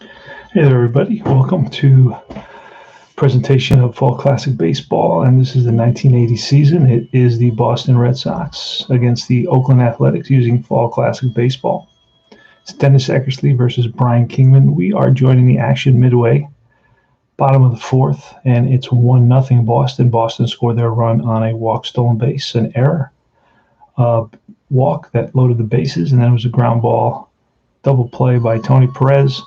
Hey there, everybody. Welcome to presentation of Fall Classic Baseball, and this is the 1980 season. It is the Boston Red Sox against the Oakland Athletics using Fall Classic Baseball. It's Dennis Eckersley versus Brian Kingman. We are joining the action midway, bottom of the fourth, and it's 1-0 Boston. Boston scored their run on a walk, stolen base, an error, walk that loaded the bases, and then it was a ground ball double play by Tony Perez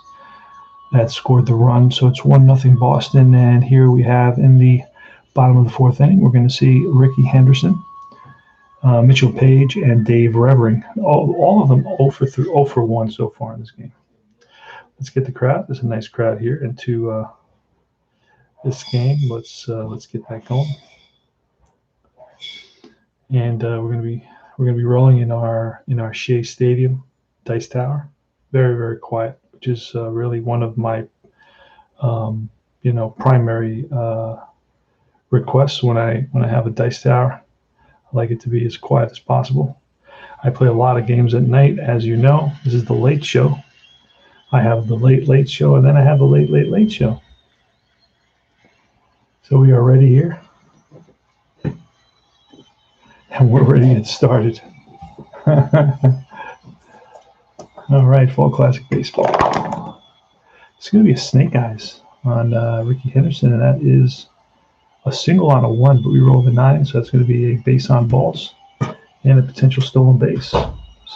that scored the run. So it's 1-0 Boston. And here we have in the bottom of the fourth inning, we're going to see Ricky Henderson, Mitchell Page, and Dave Revering. All of them 0 for 1 so far in this game. Let's get the crowd. There's a nice crowd here into this game. Let's get that going. And we're gonna be rolling in our Shea Stadium Dice Tower. Very, very quiet, which is really one of my primary requests when I have a dice tower. I like it to be as quiet as possible. I play a lot of games at night, as you know. This is the late show. I have the late show, and then I have the late show. So we are ready here, and we're ready to get started. All right, Fall Classic Baseball. It's going to be a snake eyes on Ricky Henderson, and that is a single on a 1, but we rolled a 9, so that's going to be a base on balls and a potential stolen base.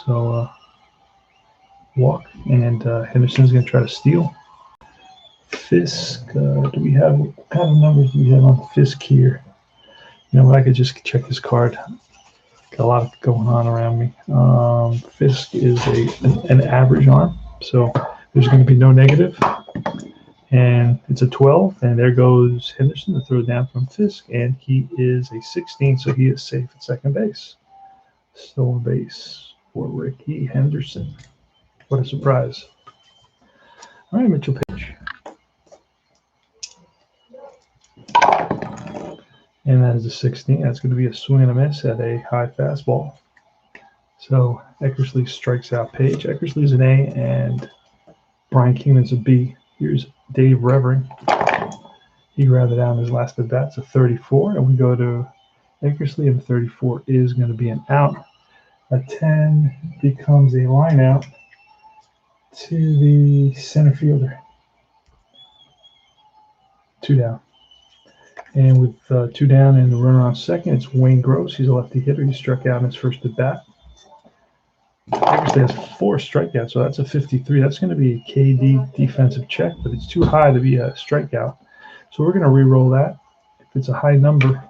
So walk, and Henderson's going to try to steal. Fisk, what kind of numbers do we have on Fisk here? You know what, I could just check his card. Got a lot going on around me. Fisk is an average arm, so there's going to be no negative. And it's a 12, and there goes Henderson to throw down from Fisk, and he is a 16, so he is safe at second base. Stolen base for Ricky Henderson. What a surprise. All right, Mitchell Page. And that is a 16. That's going to be a swing and a miss at a high fastball. So Eckersley strikes out Page. Eckersley's an A, and Brian Kingman's a B. Here's Dave Revering. He grounded down his last at bat. It's a 34, and we go to Eckersley, and the 34 is going to be an out. A 10 becomes a line out to the center fielder. 2 down. And with 2 down and the runner on second, it's Wayne Gross. He's a lefty hitter. He struck out in his first at bat. Eckersley has 4 strikeouts, so that's a 53. That's going to be a KD defensive check, but it's too high to be a strikeout. So we're going to re-roll that. If it's a high number,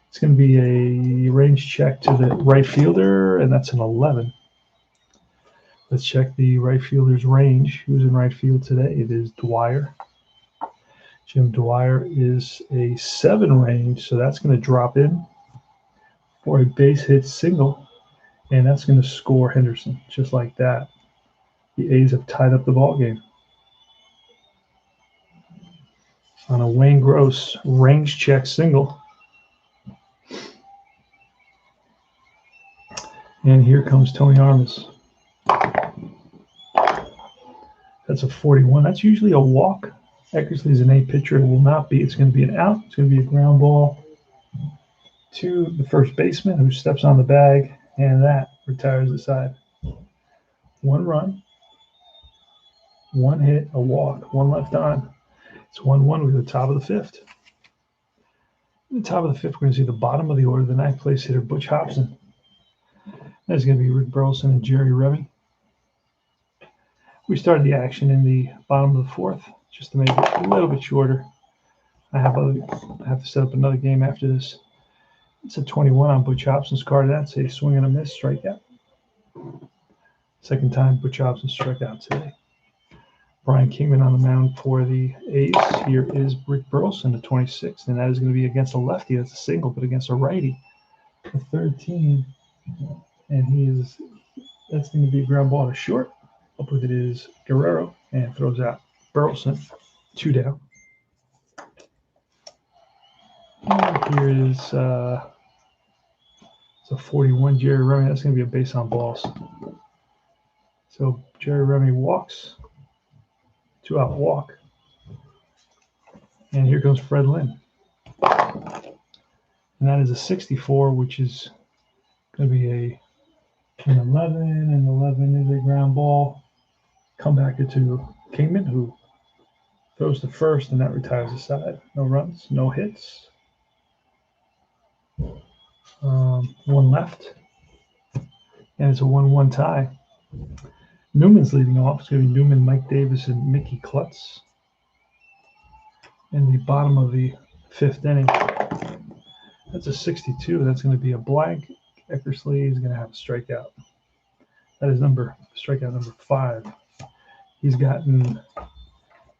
it's going to be a range check to the right fielder, and that's an 11. Let's check the right fielder's range. Who's in right field today? It is Dwyer. Jim Dwyer is a 7 range, so that's going to drop in for a base hit single, and that's going to score Henderson just like that. The A's have tied up the ball game on a Wayne Gross range check single. And here comes Tony Armas. That's a 41. That's usually a walk. Eckersley's an A pitcher. It will not be. It's going to be an out. It's going to be a ground ball to the first baseman, who steps on the bag, and that retires the side. 1 run, 1 hit, a walk, 1 left on. It's 1-1 with the top of the 5th. In the top of the 5th, we're going to see the bottom of the order, the 9th place hitter, Butch Hopson. That's going to be Rick Burleson and Jerry Remy. We started the action in the bottom of the 4th. Just to make it a little bit shorter. I have to set up another game after this. It's a 21 on Butch Hopson's card. That's a swing and a miss strikeout. Second time Butch Hopson struck out today. Brian Kingman on the mound for the A's. Here is Rick Burleson, the 26th, and that is going to be against a lefty. That's a single, but against a righty, the 13. And that's going to be a ground ball to short. Up with it is Guerrero, and throws out Burleson, 2 down. And here is it's a 41 Jerry Remy. That's going to be a base on balls. So Jerry Remy walks. 2-out walk. And here comes Fred Lynn. And that is a 64, which is going to be an 11, and 11 is a ground ball. Come back to Kingman, who throws to first, and that retires the side. No runs, no hits. One left. And it's a 1-1 tie. Newman's leading off. It's going to be Newman, Mike Davis, and Mickey Klutz. In the bottom of the 5th inning. That's a 62. That's going to be a blank. Eckersley is going to have a strikeout. That is strikeout number 5. He's gotten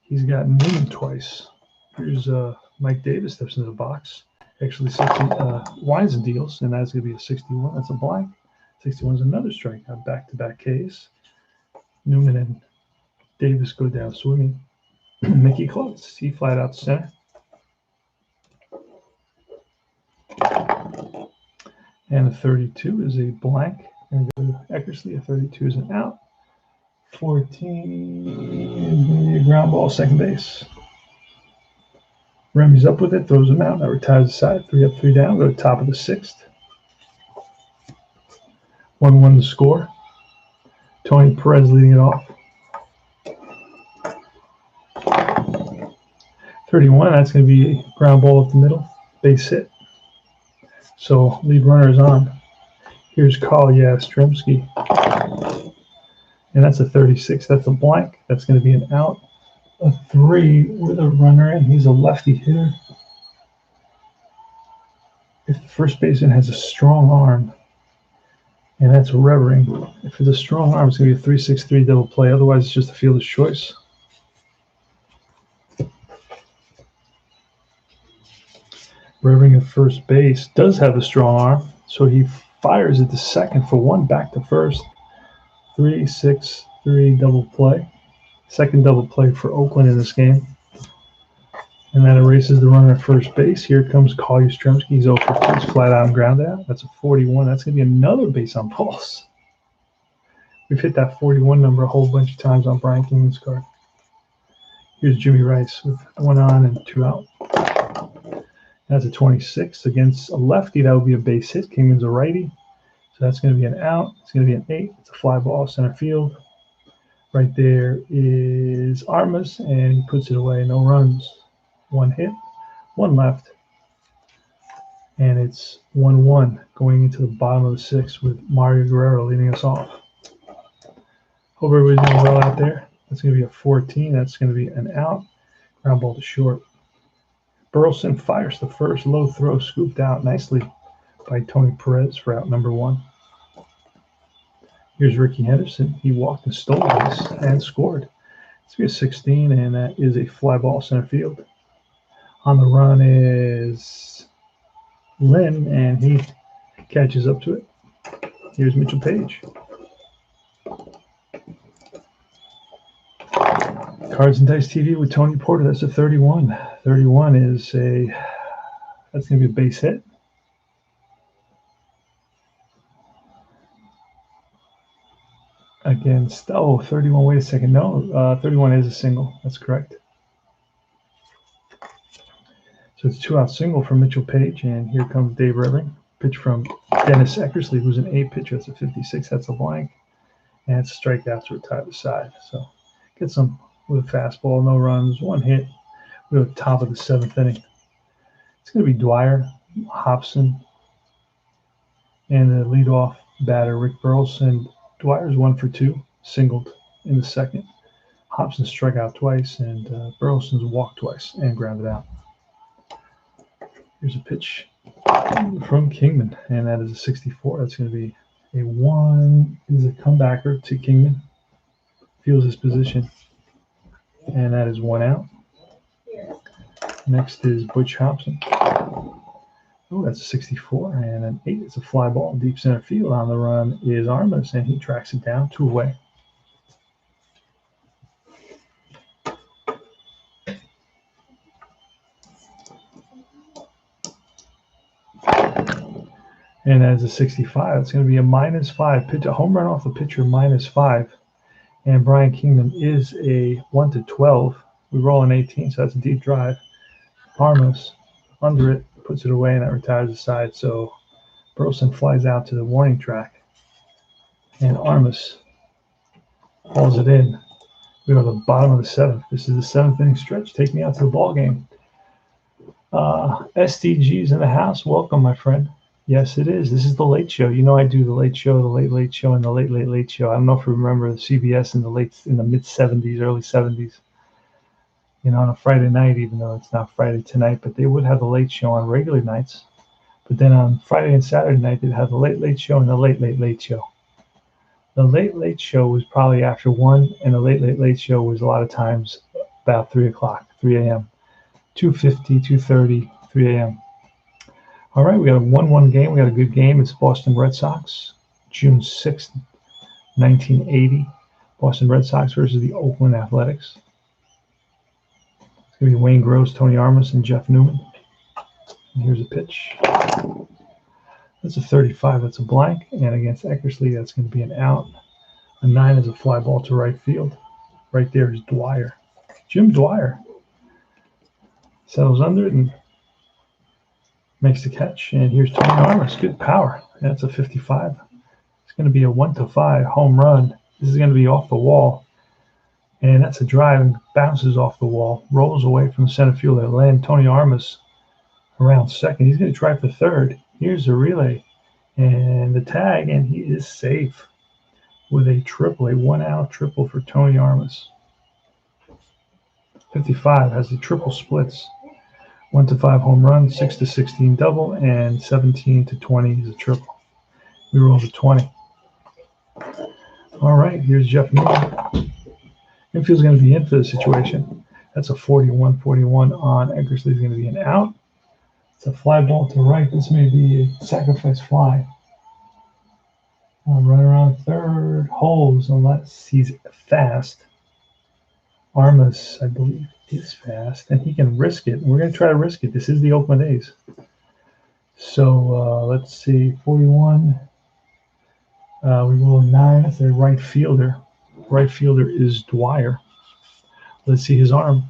Newman twice. Here's Mike Davis steps into the box. Actually, winds and deals, and that's going to be a 61. That's a blank. 61 is another strikeout. Back-to-back Ks. Newman and Davis go down swimming. Mickey Klutz, he flat out center. And a 32 is a blank. And go to Eckersley. A 32 is an out. 14 is going to be a ground ball, second base. Remy's up with it, throws him out. That retires the side. 3 up, 3 down. Go to top of the 6th. 1-1 to score. Tony Perez leading it off. 31, that's going to be a ground ball up the middle. Base hit. So lead runner is on. Here's Carl Yastrzemski. And that's a 36. That's a blank. That's going to be an out. A 3 with a runner in. He's a lefty hitter. If the first baseman has a strong arm, and that's Revering. If it's a strong arm, it's going to be a 3-6-3 double play. Otherwise, it's just a fielder's choice. Revering at first base does have a strong arm, so he fires it to second for 1 back to first. 3-6-3 double play. Second double play for Oakland in this game. And that erases the runner at first base. Here comes Carl Yastrzemski. He's 0 for 2. He's flat out and ground out. That's a 41. That's going to be another base on balls. We've hit that 41 number a whole bunch of times on Brian Kingman's card. Here's Jimmy Rice with 1 on and 2 out. That's a 26 against a lefty. That would be a base hit. Kingman's a righty. So that's going to be an out. It's going to be an 8. It's a fly ball center field. Right there is Armas, and he puts it away. No runs. 1 hit. 1 left. And it's 1-1 going into the bottom of the 6th with Mario Guerrero leading us off. Hope everybody's doing well out there. That's going to be a 14. That's going to be an out. Ground ball to short. Burleson fires the first. Low throw scooped out nicely by Tony Perez for out number 1. Here's Ricky Henderson. He walked and stole base and scored. It's going to be a 16, and that is a fly ball center field. On the run is Lynn, and he catches up to it. Here's Mitchell Page. Cards and Dice TV with Tony Porter. That's a 31. 31 is that's going to be a base hit. Against, 31, wait a second. No, 31 is a single. That's correct. So it's 2-out single from Mitchell Page, and here comes Dave Revering. Pitch from Dennis Eckersley, who's an 8 pitcher. That's a 56. That's a blank. And it's a strikeout to retire the side. So get some with a fastball, no runs, 1 hit. We go to the top of the 7th inning. It's going to be Dwyer, Hopson, and the leadoff batter, Rick Burleson. Dwyer's 1 for 2, singled in the 2nd. Hopson struck out twice, and Burleson's walked twice and grounded out. Here's a pitch from Kingman, and that is a 64. That's going to be a 1. Is a comebacker to Kingman. Feels his position, and that is 1 out. Next is Butch Hopson. Oh, that's a 64 and an 8. It's a fly ball deep center field. On the run is Armas, and he tracks it down 2 away. And as a 65, it's going to be a -5 pitch, a home run off the pitcher, -5. And Brian Kingdom is a 1-12. We roll an 18, so that's a deep drive. Armas under it, puts it away, and that retires the side. So Burleson flies out to the warning track, and Armas hauls it in. We go to the bottom of the seventh. This is the seventh inning stretch. Take me out to the ball game. SDG's in the house. Welcome, my friend. Yes, it is. This is the late show. You know I do the late show, the late late show, and the late late late show. I don't know if you remember the CBS in the mid 70s, early 70s. You know, on a Friday night, even though it's not Friday tonight, but they would have the late show on regular nights. But then on Friday and Saturday night, they'd have the late late show and the late late late show. The late late show was probably after 1, and the late late late show was a lot of times about 3 o'clock, 3 a.m., 2:50, 2:30, 3 a.m. All right, we got a 1-1 game. We got a good game. It's Boston Red Sox, June 6th, 1980. Boston Red Sox versus the Oakland Athletics. It's going to be Wayne Gross, Tony Armas, and Jeff Newman. And here's a pitch. That's a 35. That's a blank. And against Eckersley, that's going to be an out. A 9 is a fly ball to right field. Right there is Dwyer. Jim Dwyer settles under it and makes the catch. And here's Tony Armas. Good power. That's a 55. It's going to be a 1-5 home run. This is going to be off the wall. And that's a drive and bounces off the wall. Rolls away from the center fielder. Land Tony Armas around second. He's going to try for third. Here's the relay and the tag, and he is safe with a triple, a 1-out triple for Tony Armas. 55 has the triple splits. 1-5 home run, 6-16 double, and 17-20 is a triple. We roll the 20. All right, here's Jeff Newman. Infield's going to be in for the situation. That's a 41-41 on Eckersley. Is going to be an out. It's a fly ball to right. This may be a sacrifice fly. Run around third, holds unless he's fast. Armas, I believe, is fast, and he can risk it. We're going to try to risk it. This is the Oakland A's. So let's see, 41. We roll a 9. That's a right fielder. Right fielder is Dwyer. Let's see his arm.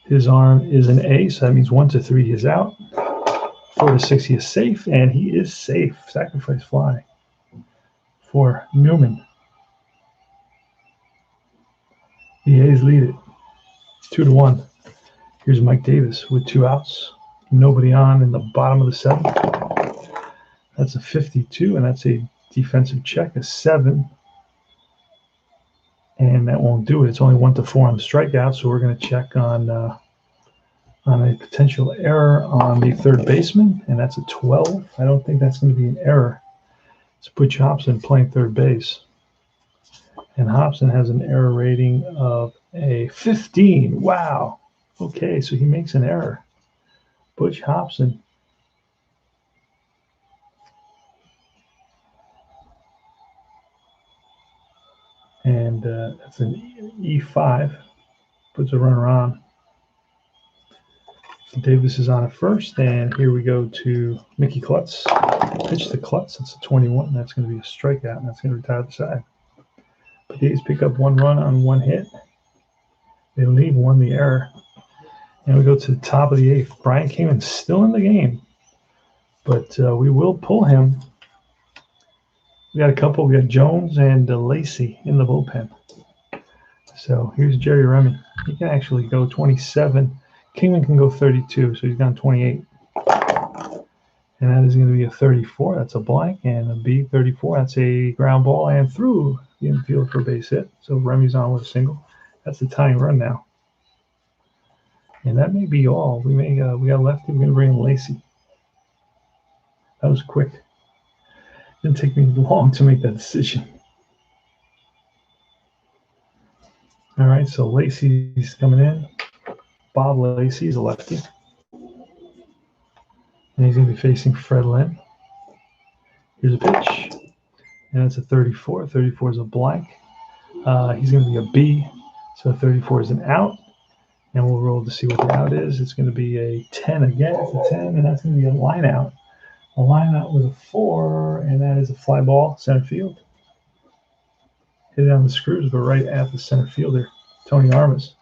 His arm is an A, so that means 1-3 he is out. 4-6 he is safe, and he is safe. Sacrifice fly for Newman. The A's lead it. It's 2-1. Here's Mike Davis with 2 outs. Nobody on in the bottom of the 7th. That's a 52, and that's a defensive check, a 7. And that won't do it. It's only 1-4 on the strikeout, so we're going to check on a potential error on the third baseman, and that's a 12. I don't think that's going to be an error. It's Butch Hopson playing third base. And Hopson has an error rating of a 15. Wow. Okay, so he makes an error. Butch Hopson. And that's an E5. Puts a runner on. So Davis is on at first, and here we go to Mickey Klutz. Pitch to Klutz. That's a 21. That's going to be a strikeout, and that's going to retire the side. But the A's pick up 1 run on 1 hit. They leave 1 the error. And we go to the top of the 8th. Brian Kingman's still in the game, but we will pull him. We got a couple. We got Jones and Lacey in the bullpen. So here's Jerry Remy. He can actually go 27. Kingman can go 32, so he's gone 28. And that is going to be a 34. That's a blank. And a B34. That's a ground ball and through the infield for a base hit. So Remy's on with a single. That's the tying run now. And that may be all. We got lefty. We're going to bring in Lacey. That was quick. Didn't take me long to make that decision. All right, so Lacey's coming in. Bob Lacey is a lefty. And he's going to be facing Fred Lynn. Here's a pitch. And it's a 34. 34 is a blank. He's going to be a B. So 34 is an out. And we'll roll to see what the out is. It's going to be a 10 again. It's a 10, and that's going to be a line out. A line out with a 4, and that is a fly ball, center field. hit it on the screws, but right at the center fielder, Tony Armas.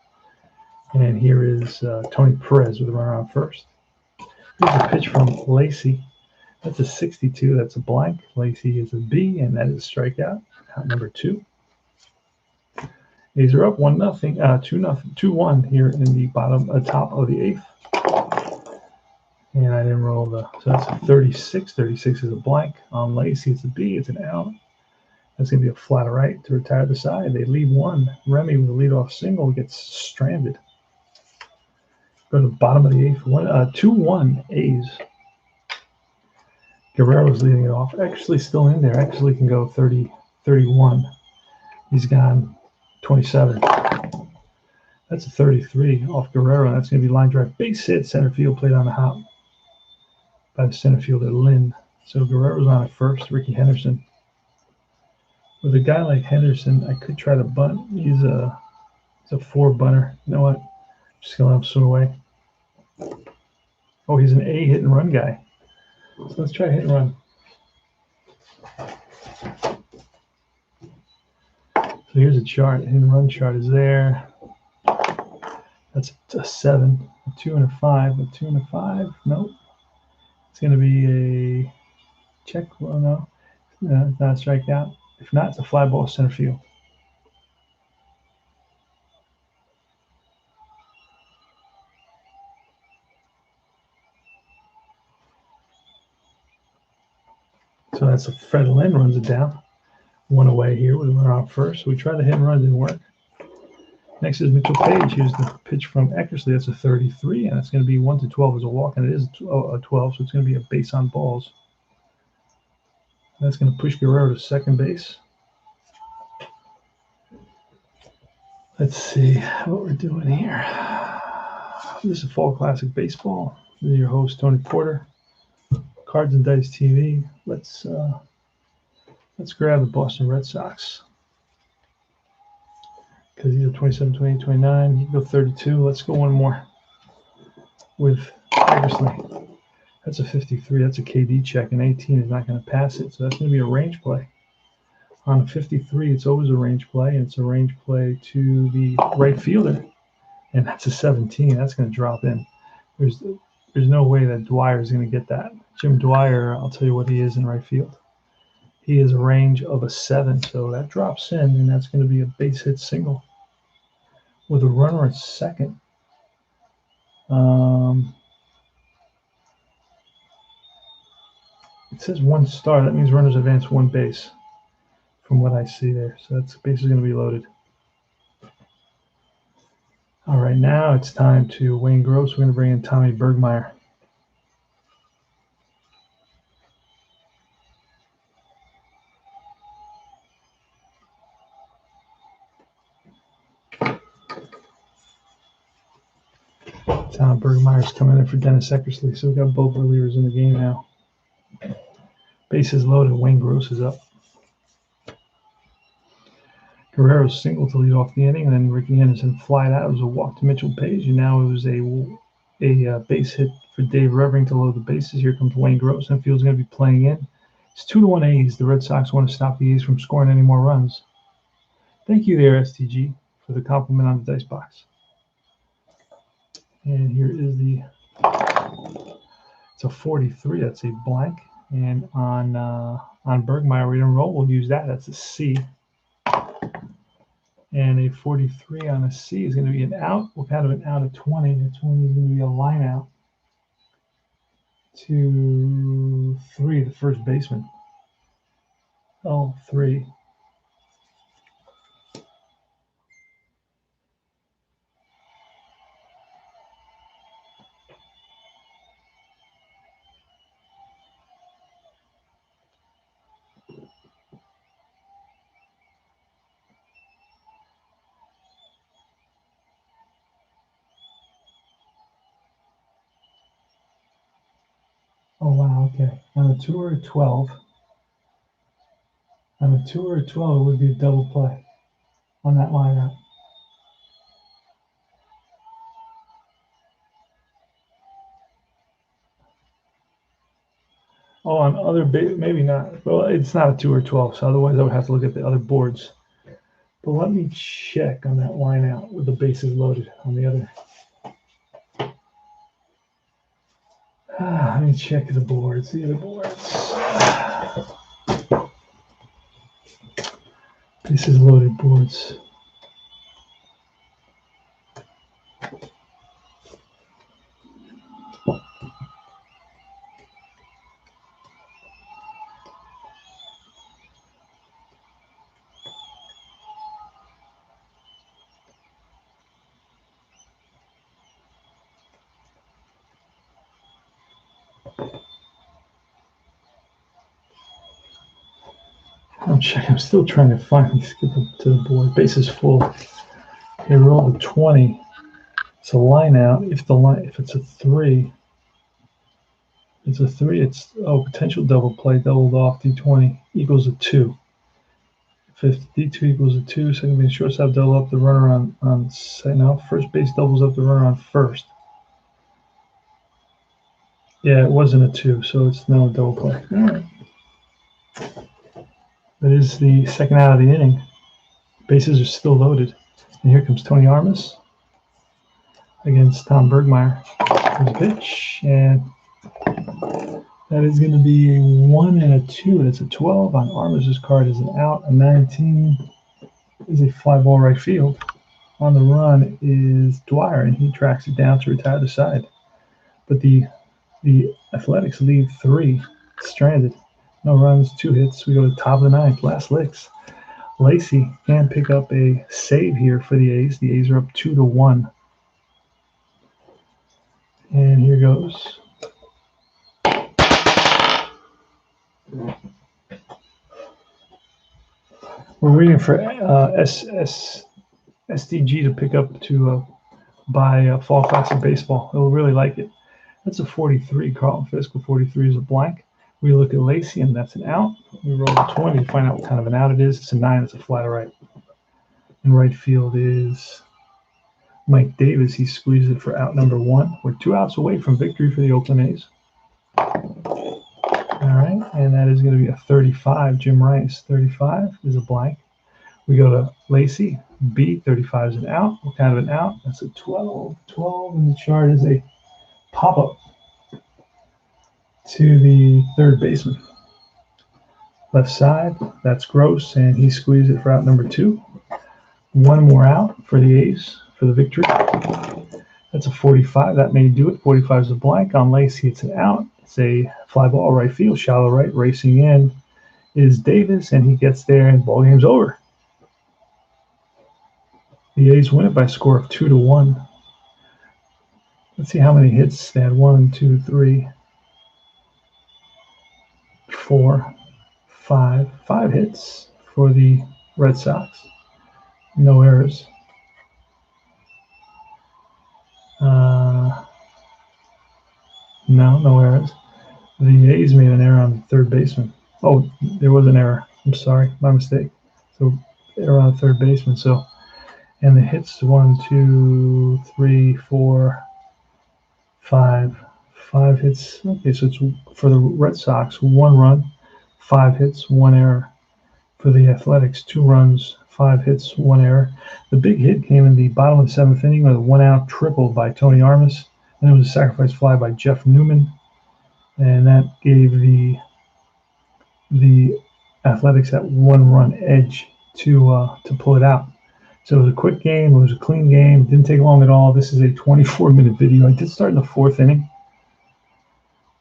And here is Tony Perez with a runner on first. Here's a pitch from Lacey. That's a 62. That's a blank. Lacey is a B, and that is a strikeout. Out number 2. A's are up 1-0, 2-1 here in the top of the 8th. And I didn't roll so that's a 36. 36 is a blank. On Lacey, it's a B. It's an out. That's going to be a flat right to retire the side. They leave one. Remy with a leadoff single gets stranded. Go to the bottom of the 8th. 2-1 A's. Guerrero's leading it off. Actually still in there. Actually can go 30, 31. He's gone 27. That's a 33 off Guerrero. That's going to be line drive. Base hit. Center field played on the hop by the center fielder, Lynn. So Guerrero's on at first. Ricky Henderson. With a guy like Henderson, I could try to bunt. He's a 4-bunter. You know what? Just going to let him swing away. Oh, he's an A hit and run guy. So let's try hit and run. So here's a chart. Hit and run chart is there. That's a 7, a 2, and a 5. A 2 and a 5. Nope. It's going to be a check. Well, no. It's not a strikeout. If not, it's a fly ball center field. So that's a Fred Lynn runs it down. 1 away here with a runner on first. So we tried the hit and run, didn't work. Next is Mitchell Page. Here's the pitch from Eckersley. That's a 33, and it's going to be 1-12 as a walk, and it is a 12, so it's going to be a base on balls. That's going to push Guerrero to second base. Let's see what we're doing here. This is Fall Classic Baseball. This is your host, Tony Porter. Cards and Dice TV. Let's grab the Boston Red Sox. Because these are 27, 28, 29. You can go 32. Let's go one more with Eckersley. That's a 53. That's a KD check. An 18 is not going to pass it. So that's going to be a range play. On a 53, it's always a range play. And it's a range play to the right fielder. And that's a 17. That's going to drop in. There's no way that Dwyer is going to get that. Jim Dwyer, I'll tell you what he is in right field. He is a range of a 7. So that drops in, and that's going to be a base hit single with a runner at second. It says 1 star. That means runners advance 1 base from what I see there. So that's basically going to be loaded. All right, now it's time to Wayne Gross. We're going to bring in Tommy Bergmeyer. Tom Bergmeyer's coming in for Dennis Eckersley. So we've got both relievers in the game now. Bases loaded. Wayne Gross is up. Guerrero's single to lead off the inning, and then Ricky Henderson flied out. It was a walk to Mitchell Page, and now it was a base hit for Dave Revering to load the bases. Here comes Wayne Gross. Infield's going to be playing in. It's 2-1 A's. The Red Sox want to stop the A's from scoring any more runs. Thank you there, STG, for the compliment on the dice box. And here is it's a 43. That's a blank. And on Bergmeyer, we didn't roll. We'll use that. That's a C. And a 43 on a C is going to be an out. We'll kind of an out of 20. The 20 is going to be a line out to 3, the first baseman. Oh, 3. Oh, wow, okay. On a 2 or a 12. On a 2 or a 12, it would be a double play on that lineup. Oh, on other maybe not. Well, it's not a 2 or 12, so otherwise I would have to look at the other boards. But let me check on that line out with the bases loaded on the other. Let me check the boards, the other boards. Bases loaded boards. I'm still trying to finally skip up to the board. Base is full. They roll a 20. It's a line out. If it's a 3, it's a 3. It's potential double play, doubled off. D20 equals a 2. If D2 equals a 2, second base shortstop double up the runner on second. Now first base doubles up the runner on first. Yeah, it wasn't a 2, so it's no double play. All right. That is the second out of the inning. Bases are still loaded. And here comes Tony Armas against Tom Bergmeyer. There's a pitch, and that is going to be a 1 and a 2. That's a 12 on Armas' card is an out. A 19 is a fly ball right field. On the run is Dwyer, and he tracks it down to retire the side. But the Athletics leave 3 stranded. No runs, 2 hits. We go to the top of the 9th, last licks. Lacey can pick up a save here for the A's. The A's are up 2-1. And here goes. We're waiting for SDG to pick up to buy Fall Classic Baseball. He'll really like it. That's a 43. Carlton Fisk, 43 is a blank. We look at Lacey, and that's an out. We roll a 20 to find out what kind of an out it is. It's a 9. It's a fly to right. In right field is Mike Davis. He squeezed it for out number 1. We're 2 outs away from victory for the Oakland A's. All right, and that is going to be a 35. Jim Rice, 35 is a blank. We go to Lacey. B, 35 is an out. What kind of an out? That's a 12. 12 in the chart is a pop-up to the third baseman. Left side, that's Gross, and he squeezed it for out number 2. 1 more out for the A's for the victory. That's a 45. That may do it. 45 is a blank. On Lacey, it's an out. It's a fly ball right field, shallow right. Racing in is Davis, and he gets there, and ball game's over. The A's win it by a score of 2-1. Let's see how many hits they had. 1, 2, 3, 4, 5. 5 hits for the Red Sox. No errors. No errors. The A's made an error on the third baseman. Oh, there was an error. I'm sorry, my mistake. So error on the third baseman. So, and the hits 1, 2, 3, 4, 5. 5 hits. Okay, so it's for the Red Sox 1 run, 5 hits, 1 error. For the Athletics 2 runs, 5 hits, 1 error. The big hit came in the bottom of the 7th inning with a 1-out triple by Tony Armas. And it was a sacrifice fly by Jeff Newman. And that gave the Athletics that 1-run edge to pull it out. So it was a quick game. It was a clean game. It didn't take long at all. This is a 24-minute video. I did start in the 4th inning.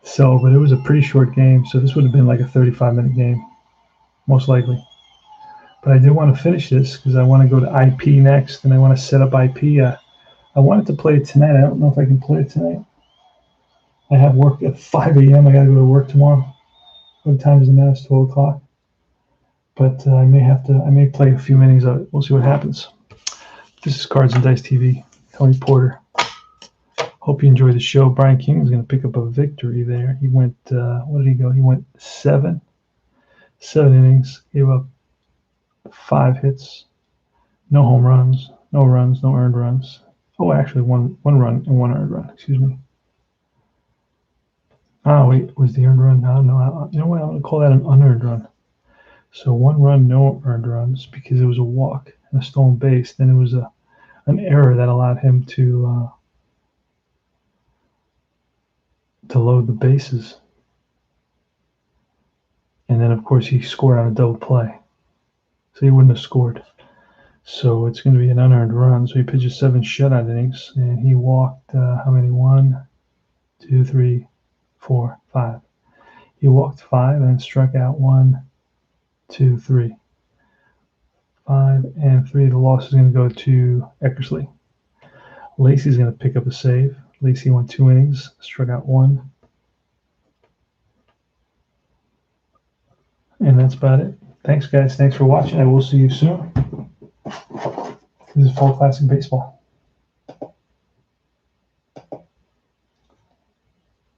So, but it was a pretty short game. So this would have been like a 35-minute game, most likely. But I did want to finish this because I want to go to IP next, and I want to set up IP. I wanted to play it tonight. I don't know if I can play it tonight. I have work at 5 a.m. I got to go to work tomorrow. What time is it now? It's 12 o'clock. But I may play a few innings of it. We'll see what happens. This is Cards and Dice TV. Tony Porter. Hope you enjoy the show. Brian King is going to pick up a victory there. He went, what did he go? He went 7 innings, gave up 5 hits, no home runs, no earned runs. Oh, actually, one run and 1 earned run. Excuse me. Oh, wait, was the earned run? No, you know what? I'm going to call that an unearned run. So 1 run, no earned runs because it was a walk and a stolen base. Then it was an error that allowed him to load the bases. And then, of course, he scored on a double play. So he wouldn't have scored. So it's going to be an unearned run. So he pitches 7 shutout innings, and he walked, how many? 1, 2, 3, 4, 5. He walked 5 and struck out 1, 2, 3. 5 and 3. The loss is going to go to Eckersley. Lacey's going to pick up a save. Lacey won 2 innings, struck out 1. And that's about it. Thanks, guys. Thanks for watching. I will see you soon. This is Fall Classic Baseball.